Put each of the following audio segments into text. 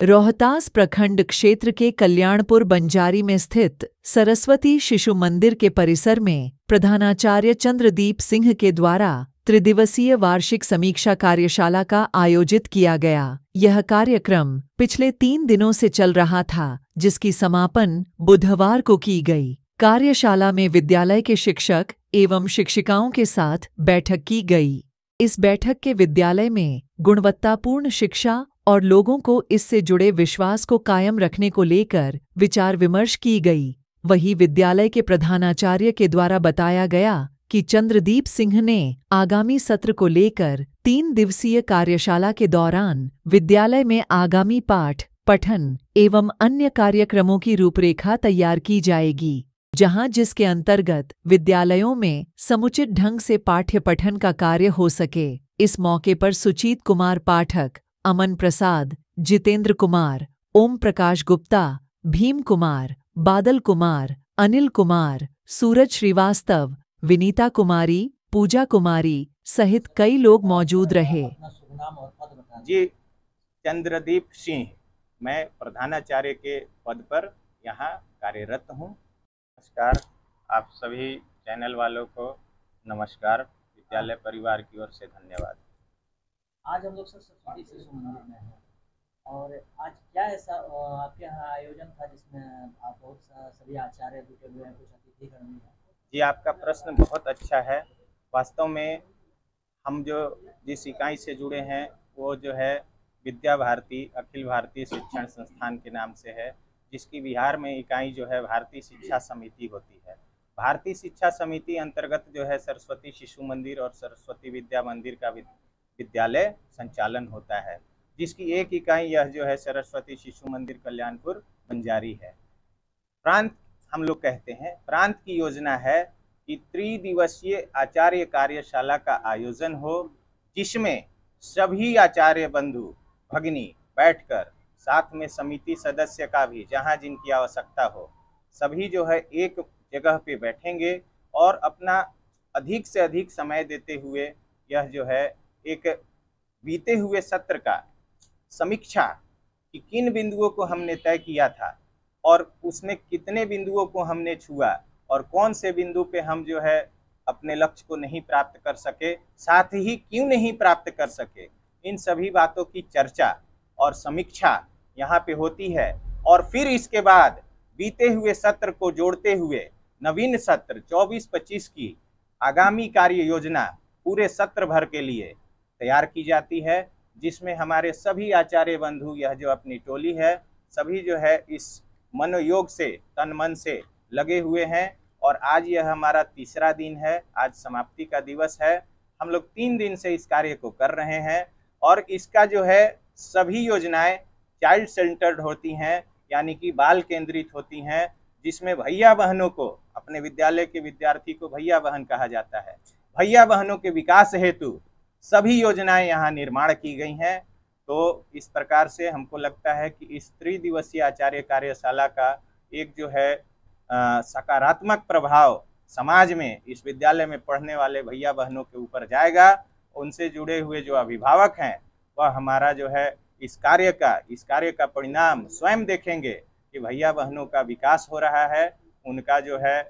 रोहतास प्रखंड क्षेत्र के कल्याणपुर बंजारी में स्थित सरस्वती शिशु मंदिर के परिसर में प्रधानाचार्य चंद्रदीप सिंह के द्वारा त्रिदिवसीय वार्षिक समीक्षा कार्यशाला का आयोजित किया गया। यह कार्यक्रम पिछले 3 दिनों से चल रहा था, जिसकी समापन बुधवार को की गई। कार्यशाला में विद्यालय के शिक्षक एवं शिक्षिकाओं के साथ बैठक की गई। इस बैठक के विद्यालय में गुणवत्तापूर्ण शिक्षा और लोगों को इससे जुड़े विश्वास को कायम रखने को लेकर विचार विमर्श की गई। वहीं विद्यालय के प्रधानाचार्य के द्वारा बताया गया कि चंद्रदीप सिंह ने आगामी सत्र को लेकर 3 दिवसीय कार्यशाला के दौरान विद्यालय में आगामी पाठ, पठन एवं अन्य कार्यक्रमों की रूपरेखा तैयार की जाएगी, जहां जिसके अंतर्गत विद्यालयों में समुचित ढंग से पाठ्य पठन का कार्य हो सके। इस मौके पर सुजीत कुमार पाठक, अमन प्रसाद, जितेंद्र कुमार, ओम प्रकाश गुप्ता, भीम कुमार, बादल कुमार, अनिल कुमार, सूरज श्रीवास्तव, विनीता कुमारी, पूजा कुमारी सहित कई लोग मौजूद रहे। जी, चंद्रदीप सिंह, मैं प्रधानाचार्य के पद पर यहाँ कार्यरत हूँ। नमस्कार आप सभी चैनल वालों को, नमस्कार। विद्यालय परिवार की ओर से धन्यवाद। आज हम लोग सरस्वती शिशु मंदिर में हैं और आज क्या ऐसा आपके यहाँ आयोजन था जिसमें आप बहुत सभी आचार्य जुटे हुए हैं, कुछ अतिथिगण भी हैं? जी, आपका प्रश्न बहुत अच्छा है। वास्तव में हम जो जिस इकाई से जुड़े हैं वो जो है विद्या भारती अखिल भारतीय शिक्षण संस्थान के नाम से है, जिसकी बिहार में इकाई जो है भारतीय शिक्षा समिति होती है। भारतीय शिक्षा समिति अंतर्गत जो है सरस्वती शिशु मंदिर और सरस्वती विद्या मंदिर का विद्यालय संचालन होता है, जिसकी एक इकाई यह जो है सरस्वती शिशु मंदिर कल्याणपुर बंजारी है। प्रांत हम लोग कहते हैं, प्रांत की योजना है कि त्रिदिवसीय आचार्य कार्यशाला का आयोजन हो, जिसमें सभी आचार्य बंधु भगिनी बैठकर, साथ में समिति सदस्य का भी जहां जिनकी आवश्यकता हो, सभी जो है एक जगह पे बैठेंगे और अपना अधिक से अधिक समय देते हुए यह जो है एक बीते हुए सत्र का समीक्षा कि किन बिंदुओं को हमने तय किया था और उसमें कितने बिंदुओं को हमने छुआ और कौन से बिंदु पे हम जो है अपने लक्ष्य को नहीं प्राप्त कर सके, साथ ही क्यों नहीं प्राप्त कर सके, इन सभी बातों की चर्चा और समीक्षा यहाँ पे होती है। और फिर इसके बाद बीते हुए सत्र को जोड़ते हुए नवीन सत्र 24-25 की आगामी कार्य योजना पूरे सत्र भर के लिए तैयार की जाती है, जिसमें हमारे सभी आचार्य बंधु यह जो अपनी टोली है सभी जो है इस मनोयोग से तन मन से लगे हुए हैं। और आज यह हमारा 3रा दिन है, आज समाप्ति का दिवस है। हम लोग 3 दिन से इस कार्य को कर रहे हैं और इसका जो है सभी योजनाएं चाइल्ड सेंटर्ड होती हैं, यानी कि बाल केंद्रित होती हैं, जिसमें भैया बहनों को, अपने विद्यालय के विद्यार्थी को भैया बहन कहा जाता है, भैया बहनों के विकास हेतु सभी योजनाएं यहाँ निर्माण की गई हैं। तो इस प्रकार से हमको लगता है कि इस त्रिदिवसीय आचार्य कार्यशाला का एक जो है सकारात्मक प्रभाव समाज में, इस विद्यालय में पढ़ने वाले भैया बहनों के ऊपर जाएगा। उनसे जुड़े हुए जो अभिभावक हैं वह हमारा जो है इस कार्य का परिणाम स्वयं देखेंगे कि भैया बहनों का विकास हो रहा है, उनका जो है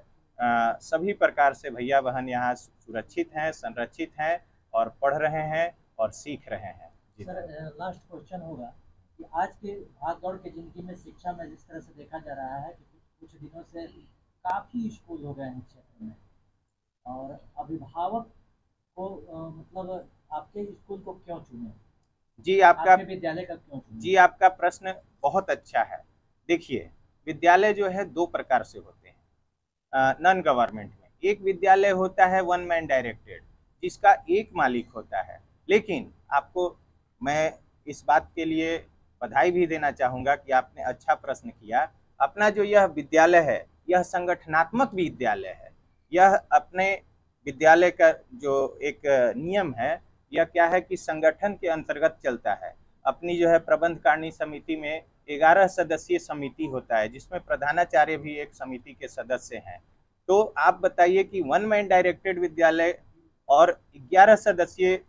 सभी प्रकार से भैया बहन यहाँ सुरक्षित हैं, संरक्षित हैं और पढ़ रहे हैं और सीख रहे हैं। सर, लास्ट क्वेश्चन होगा कि आज के भागदौड़ की जिंदगी में शिक्षा में जिस तरह से देखा जा रहा है कि कुछ दिनों से काफ़ी स्कूल हो गए हैं क्षेत्र में, और अभिभावक को मतलब आपके स्कूल को क्यों चुने? जी, आपका विद्यालय का क्यों चुने? जी, आपका प्रश्न बहुत अच्छा है। देखिए, विद्यालय जो है 2 प्रकार से होते हैं नॉन गवर्नमेंट में। एक विद्यालय होता है 1 मैन डायरेक्टेड, जिसका एक मालिक होता है। लेकिन आपको मैं इस बात के लिए बधाई भी देना चाहूँगा कि आपने अच्छा प्रश्न किया। अपना जो यह विद्यालय है यह संगठनात्मक विद्यालय है। यह अपने विद्यालय का जो एक नियम है यह क्या है कि संगठन के अंतर्गत चलता है। अपनी जो है प्रबंध कारिणी समिति में 11 सदस्यीय समिति होता है, जिसमें प्रधानाचार्य भी एक समिति के सदस्य हैं। तो आप बताइए कि 1 मैन डायरेक्टेड विद्यालय और 11 सदस्यीय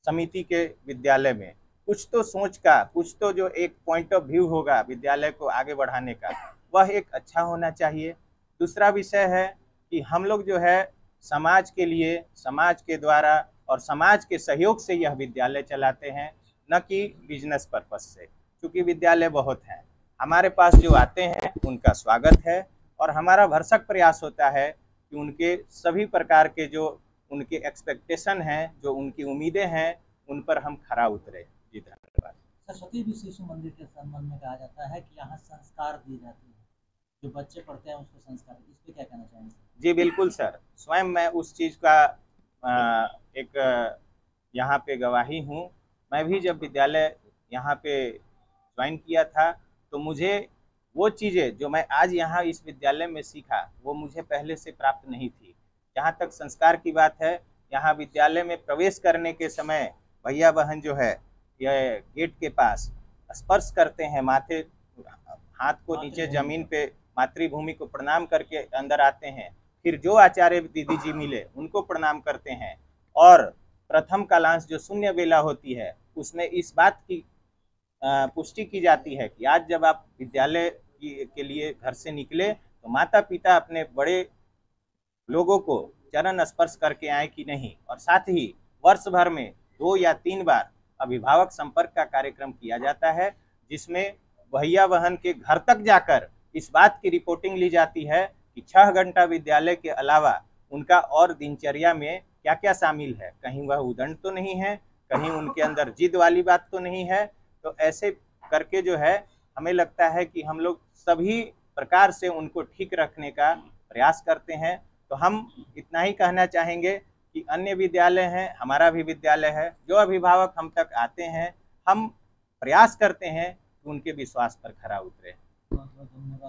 समिति के विद्यालय में कुछ तो सोच का, कुछ तो जो एक पॉइंट ऑफ व्यू होगा विद्यालय को आगे बढ़ाने का, वह एक अच्छा होना चाहिए। दूसरा विषय है कि हम लोग जो है समाज के लिए, समाज के द्वारा और समाज के सहयोग से यह विद्यालय चलाते हैं, न कि बिजनेस पर्पस से। क्योंकि विद्यालय बहुत हैं, हमारे पास जो आते हैं उनका स्वागत है और हमारा भरसक प्रयास होता है कि उनके सभी प्रकार के जो उनके एक्सपेक्टेशन हैं, जो उनकी उम्मीदें हैं, उन पर हम खरा उतरे। जी धन्यवाद। सरस्वती भी शिशु मंदिर के संबंध में कहा जाता है कि यहाँ संस्कार दिए जाते हैं, जो बच्चे पढ़ते हैं उसको संस्कार, इस पे क्या कहना चाहेंगे? जी बिल्कुल सर, स्वयं मैं उस चीज़ का एक यहाँ पे गवाही हूँ। मैं भी जब विद्यालय यहाँ पे ज्वाइन किया था तो मुझे वो चीज़ें जो मैं आज यहाँ इस विद्यालय में सीखा वो मुझे पहले से प्राप्त नहीं थी। जहाँ तक संस्कार की बात है, यहाँ विद्यालय में प्रवेश करने के समय भैया बहन जो है यह गेट के पास स्पर्श करते हैं, माथे हाथ को नीचे जमीन पे मातृभूमि को प्रणाम करके अंदर आते हैं। फिर जो आचार्य दीदी जी मिले उनको प्रणाम करते हैं और प्रथम कालांश जो शून्य बेला होती है उसमें इस बात की पुष्टि की जाती है कि आज जब आप विद्यालय के लिए घर से निकले तो माता पिता अपने बड़े लोगों को चरण स्पर्श करके आए कि नहीं। और साथ ही वर्ष भर में 2 या 3 बार अभिभावक संपर्क का कार्यक्रम किया जाता है, जिसमें भैया बहन के घर तक जाकर इस बात की रिपोर्टिंग ली जाती है कि 6 घंटा विद्यालय के अलावा उनका और दिनचर्या में क्या क्या शामिल है, कहीं वह उदंड तो नहीं है, कहीं उनके अंदर जिद वाली बात तो नहीं है। तो ऐसे करके जो है हमें लगता है कि हम लोग सभी प्रकार से उनको ठीक रखने का प्रयास करते हैं। तो हम इतना ही कहना चाहेंगे कि अन्य विद्यालय हैं, हमारा भी विद्यालय है, जो अभिभावक हम तक आते हैं हम प्रयास करते हैं कि उनके विश्वास पर खरा उतरे। बहुत बहुत धन्यवाद।